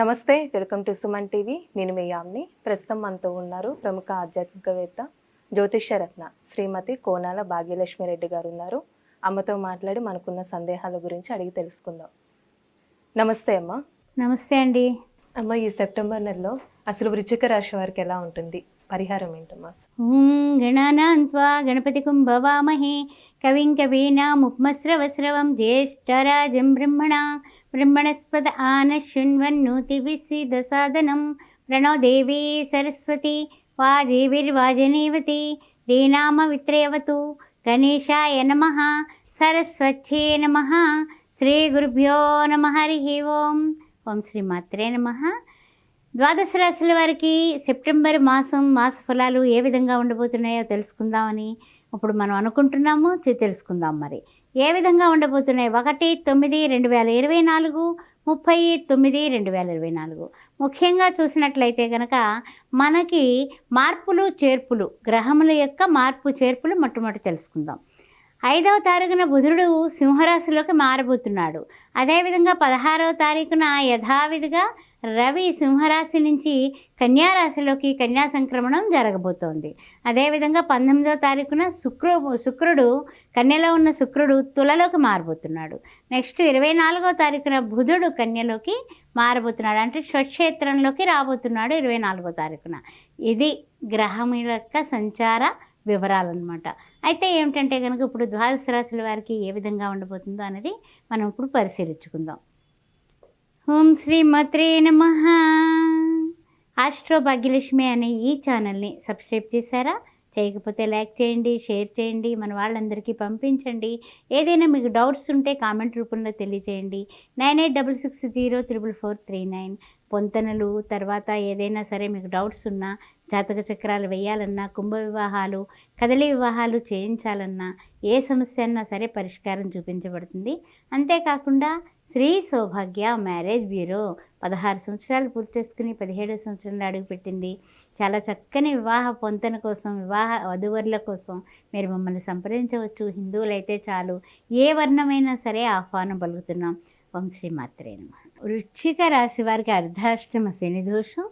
నమస్తే, welcome to Suman TV. నేను మీ యామ్ని. ప్రస్తుతం మనతో ఉన్నారు ప్రముఖ ఆధ్యాత్మికవేత్త జ్యోతిష్య రత్న శ్రీమతి కోనాల భాగ్యలక్ష్మి రెడ్డి గారు ఉన్నారు. అమ్మతో మాట్లాడి మనకున్న సందేహాల గురించి అడిగి తెలుసుకుందాం. నమస్తే అమ్మ. నమస్తే అండి. అమ్మ, ఈ సెప్టెంబర్ నెలలో అసలు వృశ్చిక రాశి వారికి ఎలా ఉంటుంది? పరిహారం ఏంటమ్మా? గణానాన్వా గణపతికం భవామహే కవిం కవీనాముపమస్రవస్రవం జ్యేష్ఠరాజం బ్రహ్మణస్పద ఆనశృణ్వన్నోతిభిస్సిద్ధసాదనం ప్రణో దేవీ సరస్వతి వాజేవిర్వాజనేవతి ధీనామవిత్రేవతు గణేశాయ నమః సరస్వత్యే నమః శ్రీ గురుభ్యో నమః. హరి ఓం. ఓం శ్రీ మాత్రే నమః. ద్వాదశ రాశుల వారికి సెప్టెంబర్ మాస ఫలాలు ఏ విధంగా ఉండబోతున్నాయో తెలుసుకుందామని ఇప్పుడు మనం అనుకుంటున్నాము. తెలుసుకుందాం మరి ఏ విధంగా ఉండబోతున్నాయి. 1/9/2024, 30/9/2024. ముఖ్యంగా చూసినట్లయితే కనుక మనకి మార్పులు చేర్పులు, గ్రహముల యొక్క మార్పు చేర్పులు మొట్టమొదటి తెలుసుకుందాం. 5వ తారీఖున బుధుడు సింహరాశిలోకి మారబోతున్నాడు. అదేవిధంగా 16వ తారీఖున యథావిధిగా రవి సింహరాశి నుంచి కన్యారాశిలోకి కన్యా సంక్రమణం జరగబోతోంది. అదేవిధంగా 19వ తారీఖున శుక్రుడు కన్యలో ఉన్న శుక్రుడు తులలోకి మారబోతున్నాడు. నెక్స్ట్ 24వ తారీఖున బుధుడు కన్యలోకి మారబోతున్నాడు, అంటే స్వక్షేత్రంలోకి రాబోతున్నాడు 24వ తారీఖున. ఇది గ్రహముల యొక్క సంచార వివరాలన్నమాట. అయితే ఏమిటంటే కనుక ఇప్పుడు ద్వాదశ రాశుల వారికి ఏ విధంగా ఉండబోతుందో అనేది మనం ఇప్పుడు పరిశీలించుకుందాం. ఓం శ్రీ మాత్రే నమః. ఆస్ట్రో భాగ్యలక్ష్మి అనే ఈ ఛానల్ని సబ్స్క్రైబ్ చేశారా? చేయకపోతే లైక్ చేయండి, షేర్ చేయండి, మన వాళ్ళందరికీ పంపించండి. ఏదైనా మీకు డౌట్స్ ఉంటే కామెంట్ రూపంలో తెలియజేయండి. 9866044439. పొంతనలు తర్వాత ఏదైనా సరే మీకు డౌట్స్ ఉన్నా, జాతక చక్రాలు వేయాలన్నా, కుంభ వివాహాలు, కదలి వివాహాలు చేయించాలన్నా, ఏ సమస్య అన్నా సరే పరిష్కారం చూపించబడుతుంది. అంతేకాకుండా శ్రీ సౌభాగ్య మ్యారేజ్ బ్యూరో 16 సంవత్సరాలు పూర్తి చేసుకుని 17వ సంవత్సరంలో అడుగుపెట్టింది. చాలా చక్కని వివాహ పొంతన కోసం, వివాహ వధువరుల కోసం మీరు మమ్మల్ని సంప్రదించవచ్చు. హిందువులైతే చాలు, ఏ వర్ణమైనా సరే ఆహ్వానం పలుకుతున్నాం. ఓం శ్రీ మాత్రే నమః. వృశ్చిక రాశి వారికి అర్ధాష్టమ శని దోషం.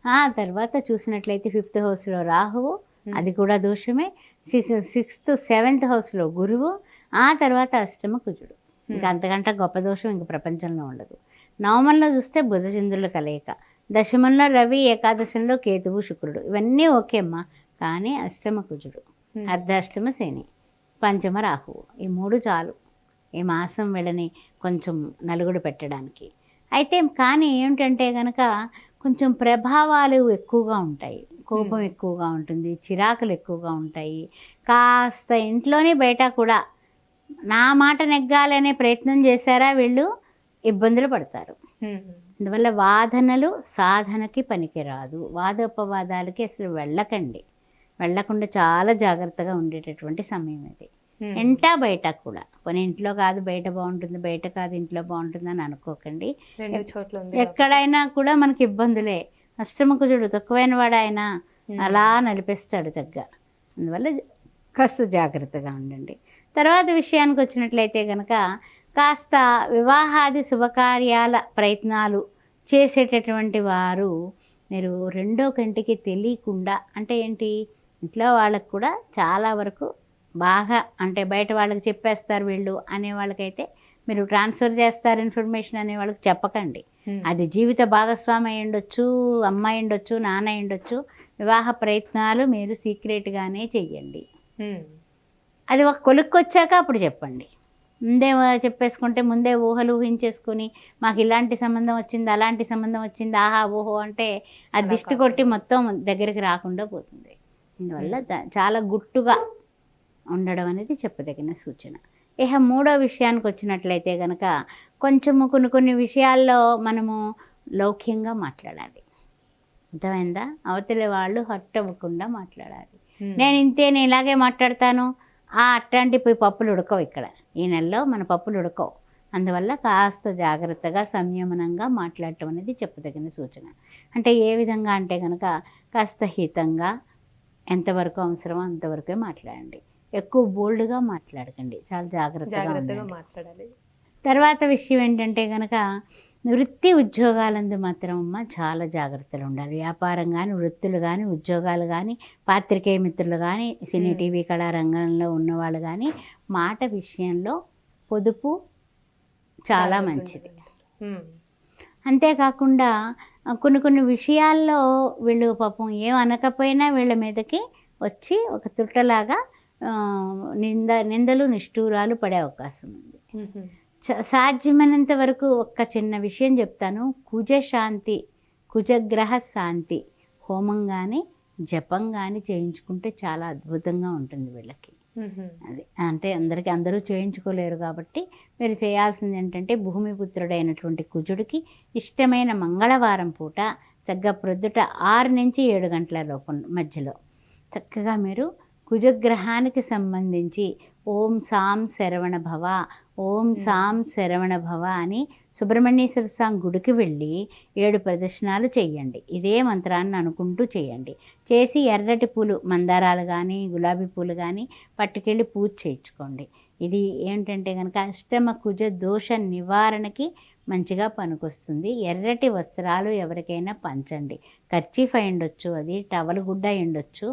ఆ తర్వాత చూసినట్లయితే 5th హౌస్లో రాహువు, అది కూడా దోషమే. 6th 7th హౌస్లో గురువు, ఆ తర్వాత అష్టమ కుజుడు. ఇంకా అంతకంటే గొప్ప దోషం ఇంక ప్రపంచంలో ఉండదు. నవమంలో చూస్తే బుధచంద్రుల కలయిక, దశమంలో రవి, ఏకాదశంలో కేతువు శుక్రుడు, ఇవన్నీ ఓకే అమ్మా. కానీ అష్టమ కుజుడు, అర్ధాష్టమ శని, పంచమ రాహువు, ఈ 3 చాలు ఈ మాసం వెళ్ళని కొంచెం నలుగుడు పెట్టడానికి. అయితే కానీ ఏమిటంటే కనుక కొంచెం ప్రభావాలు ఎక్కువగా ఉంటాయి, కోపం ఎక్కువగా ఉంటుంది, చిరాకులు ఎక్కువగా ఉంటాయి. కాస్త ఇంట్లోనే బయట కూడా నా మాట నెగ్గాలనే ప్రయత్నం చేశారా వీళ్ళు ఇబ్బందులు పడతారు. అందువల్ల వాదనలు సాధనకి పనికిరాదు. వాదోపవాదాలకి అసలు వెళ్ళకుండా చాలా జాగ్రత్తగా ఉండేటటువంటి సమయం ఇది. ఇంటా బయట కూడా, కొన్ని ఇంట్లో కాదు బయట బాగుంటుంది, బయట కాదు ఇంట్లో బాగుంటుంది అని అనుకోకండి. ఎక్కడైనా కూడా మనకి ఇబ్బందులే. అష్టమ కుజుడు తక్కువైన వాడు ఆయన అలా నలిపేస్తాడు తగ్గ. అందువల్ల కాస్త జాగ్రత్తగా ఉండండి. తర్వాత విషయానికి వచ్చినట్లయితే కనుక కాస్త వివాహాది శుభకార్యాల ప్రయత్నాలు చేసేటటువంటి వారు మీరు రెండో కంటికి తెలియకుండా, అంటే ఏంటి, ఇంట్లో వాళ్ళకు కూడా చాలా వరకు బాగా, అంటే బయట వాళ్ళకి చెప్పేస్తారు వీళ్ళు అనే వాళ్ళకైతే మీరు ట్రాన్స్ఫర్ చేస్తారు ఇన్ఫర్మేషన్ అనే వాళ్ళకి చెప్పకండి. అది జీవిత భాగస్వామి అయి ఉండొచ్చు, అమ్మాయి ఉండొచ్చు, నాన్న అయి ఉండొచ్చు. వివాహ ప్రయత్నాలు మీరు సీక్రెట్గానే చెయ్యండి. అది ఒక కొలుక్కొచ్చాక అప్పుడు చెప్పండి. ముందే చెప్పేసుకుంటే, ముందే ఊహలు ఊహించేసుకొని మాకు ఇలాంటి సంబంధం వచ్చింది, అలాంటి సంబంధం వచ్చింది, ఆహా ఓహో అంటే అది దిష్టి కొట్టి మొత్తం దగ్గరికి రాకుండా పోతుంది. అందువల్ల చాలా గుట్టుగా ఉండడం అనేది చెప్పదగిన సూచన. ఇక 3వ విషయానికి వచ్చినట్లయితే కనుక కొంచెము కొన్ని విషయాల్లో మనము లౌక్యంగా మాట్లాడాలి. అర్థమైందా? అవతలి వాళ్ళు హర్ట్ అవ్వకుండా మాట్లాడాలి. నేను ఇలాగే మాట్లాడతాను, అట్లాంటి పోయి పప్పులు ఉడకవు ఇక్కడ, ఈ నెలలో మన పప్పులు ఉడకవు. అందువల్ల కాస్త జాగ్రత్తగా సంయమనంగా మాట్లాడటం అనేది చెప్పదగిన సూచన. అంటే ఏ విధంగా అంటే కనుక కాస్త హితంగా, ఎంతవరకు అవసరమో అంతవరకే మాట్లాడండి. ఎక్కువ బోల్డ్గా మాట్లాడకండి, చాలా జాగ్రత్తగా మాట్లాడాలి. తర్వాత విషయం ఏంటంటే కనుక వృత్తి ఉద్యోగాలందు మాత్రం అమ్మ చాలా జాగ్రత్తలు ఉండాలి. వ్యాపారం కానీ, వృత్తులు కానీ, ఉద్యోగాలు కానీ, పాత్రికేయ మిత్రులు కానీ, సినీ టీవీ కళారంగంలో ఉన్నవాళ్ళు కానీ మాట విషయంలో పొదుపు చాలా మంచిది. అంతేకాకుండా కొన్ని కొన్ని విషయాల్లో వీళ్ళు పాపం ఏం అనకపోయినా వీళ్ళ మీదకి వచ్చి ఒక తుట్టలాగా నిందలు నిష్ఠూరాలు పడే అవకాశం ఉంది. సాధ్యమైనంత వరకు ఒక్క చిన్న విషయం చెప్తాను. కుజశాంతి, కుజగ్రహ శాంతి హోమం కానీ జపం కానీ చేయించుకుంటే చాలా అద్భుతంగా ఉంటుంది వీళ్ళకి. అది అంటే అందరూ చేయించుకోలేరు కాబట్టి మీరు చేయాల్సింది ఏంటంటే భూమిపుత్రుడైనటువంటి కుజుడికి ఇష్టమైన మంగళవారం పూట చక్కగా ప్రొద్దుట 6 నుంచి 7 గంటల లోపు మధ్యలో చక్కగా మీరు కుజగ్రహానికి సంబంధించి ఓం సాం శరవణ భవ, ఓం సాం శరవణ భవ అని సుబ్రహ్మణ్యేశ్వర స్వామి గుడికి వెళ్ళి 7 ప్రదర్శనాలు చేయండి. ఇదే మంత్రాన్ని అనుకుంటూ చేయండి. చేసి ఎర్రటి పూలు, మందారాలు కానీ గులాబీ పూలు కానీ పట్టుకెళ్ళి పూజ చేయించుకోండి. ఇది ఏంటంటే కనుక అష్టమ కుజ దోష నివారణకి మంచిగా పనికొస్తుంది. ఎర్రటి వస్త్రాలు ఎవరికైనా పంచండి. కర్చీఫ్ అయి ఉండొచ్చు, అది టవల్ గుడ్డ అయి ఉండొచ్చు,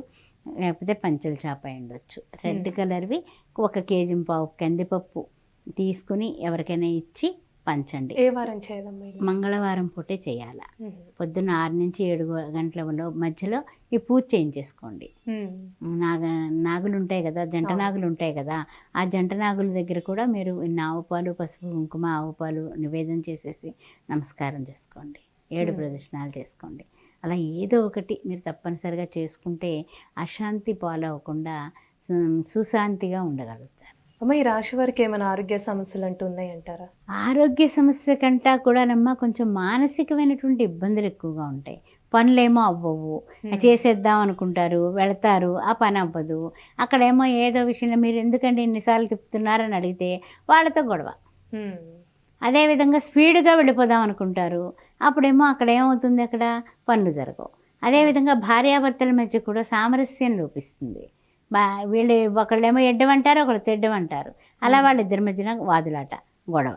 లేకపోతే పంచెల చాప అయి ఉండొచ్చు. రెడ్ కలర్వి 1 కేజీ పావు కందిపప్పు తీసుకుని ఎవరికైనా ఇచ్చి పంచండి. ఏ వారం చేయాలమ్మా? మంగళవారం పూటే చేయాలి. పొద్దున్న 6 నుంచి 7 గంటల మధ్యలో ఈ పూజ చేయించేసుకోండి. నాగులు ఉంటాయి కదా, జంట నాగులు ఉంటాయి కదా, ఆ జంట నాగుల దగ్గర కూడా మీరు ఆవు పాలు, పసుపు, కుంకుమ, ఆవు పాలు నివేదన చేసేసి నమస్కారం చేసుకోండి. 7 ప్రదర్శనాలు చేసుకోండి. అలా ఏదో ఒకటి మీరు తప్పనిసరిగా చేసుకుంటే అశాంతి పాలవకుండా సుశాంతిగా ఉండగలుగుతారు. అమ్మ, ఈ రాశి వారికి ఏమైనా ఆరోగ్య సమస్యలు అంటూ ఉన్నాయంటారా? ఆరోగ్య సమస్య కంటా కూడానమ్మా కొంచెం మానసికమైనటువంటి ఇబ్బందులు ఎక్కువగా ఉంటాయి. పనులేమో అవ్వవు, చేసేద్దాం అనుకుంటారు, వెళతారు, ఆ పని అవ్వదు. అక్కడేమో ఏదో విషయంలో మీరు ఎందుకంటే ఎన్నిసార్లు తిప్పుతున్నారని అడిగితే వాళ్ళతో గొడవ. అదేవిధంగా స్పీడ్గా వెళ్ళిపోదాం అనుకుంటారు, అప్పుడేమో అక్కడ ఏమవుతుంది, అక్కడ పనులు జరగవు. అదేవిధంగా భార్యాభర్తల మధ్య కూడా సామరస్యం లోపిస్తుంది. వీళ్ళు ఒకళ్ళేమో ఎడ్డమంటారు, ఒకళ్ళు తెడ్డమంటారు, అలా వాళ్ళిద్దరి మధ్యన వాదులాట, గొడవ.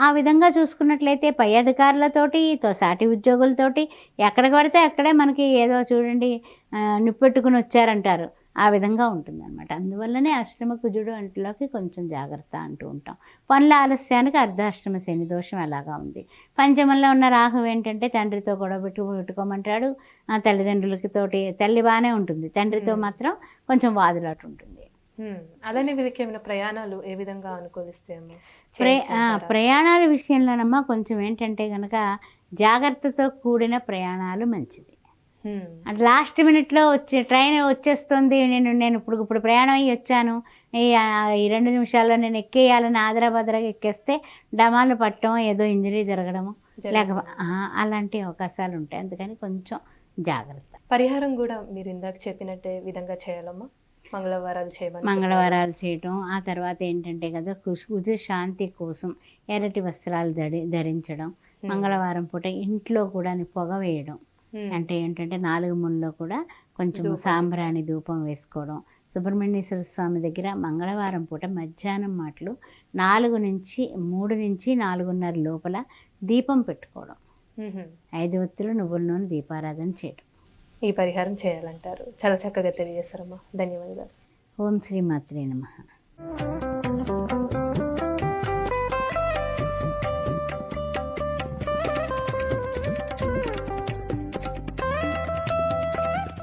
ఆ విధంగా చూసుకున్నట్లయితే పై అధికారులతోటి, సాటి ఉద్యోగులతోటి ఎక్కడికి పడితే అక్కడే మనకి ఏదో చూడండి నిప్పెట్టుకుని వచ్చారంటారు, ఆ విధంగా ఉంటుందన్నమాట. అందువల్లనే అష్టమ కుజుడు అంట్లోకి కొంచెం జాగ్రత్త అంటూ ఉంటాం. పనుల ఆలస్యానికి అర్ధాష్టమ శని దోషం అలాగా ఉంది. పంచమంలో ఉన్న రాహు ఏంటంటే తండ్రితో గొడవ పెట్టుకోమంటాడు. తల్లిదండ్రులకి తోటి తల్లి బాగానే ఉంటుంది, తండ్రితో మాత్రం కొంచెం వాదులాట ఉంటుంది. అలానే వీరికి ఏమైనా ప్రయాణాలు ఏ విధంగా అనుకూలిస్తాయేమో? ప్రయాణాల విషయంలోనమ్మా కొంచెం ఏంటంటే కనుక జాగ్రత్తతో కూడిన ప్రయాణాలు మంచిది. లాస్ట్ మినిట్లో ట్రైన్ వచ్చేస్తుంది, నేను ఇప్పుడు ప్రయాణం అయ్యి వచ్చాను, ఈ 2 నిమిషాల్లో నేను ఎక్కేయాలని ఆదరాబాదరాగా ఎక్కేస్తే డమాలు పట్టడం, ఏదో ఇంజరీ జరగడము, లేకపోతే అలాంటి అవకాశాలు ఉంటాయి. అందుకని కొంచెం జాగ్రత్త. పరిహారం కూడా మీరు ఇందాక చెప్పినట్టే విధంగా చేయాలమ్మా? మంగళవారాలు చేయటం. ఆ తర్వాత ఏంటంటే కదా కుజ శాంతి కోసం ఎర్రటి వస్త్రాలు ధరించడం, మంగళవారం పూట ఇంట్లో కూడా పొగ వేయడం. అంటే ఏంటంటే 4 మూలలో కూడా కొంచెం సాంబ్రాణి ధూపం వేసుకోవడం. సుబ్రహ్మణ్యేశ్వర స్వామి దగ్గర మంగళవారం పూట మధ్యాహ్నం మాటలు 3 నుంచి 4:30 లోపల దీపం పెట్టుకోవడం. 5 ఒత్తులు నువ్వుల నూనె దీపారాధన చేయడం. ఈ పరిహారం చేయాలంటారు. చాలా చక్కగా తెలియజేస్తారమ్మా. ధన్యవాదాలు. ఓం శ్రీ మాత్రే నమః.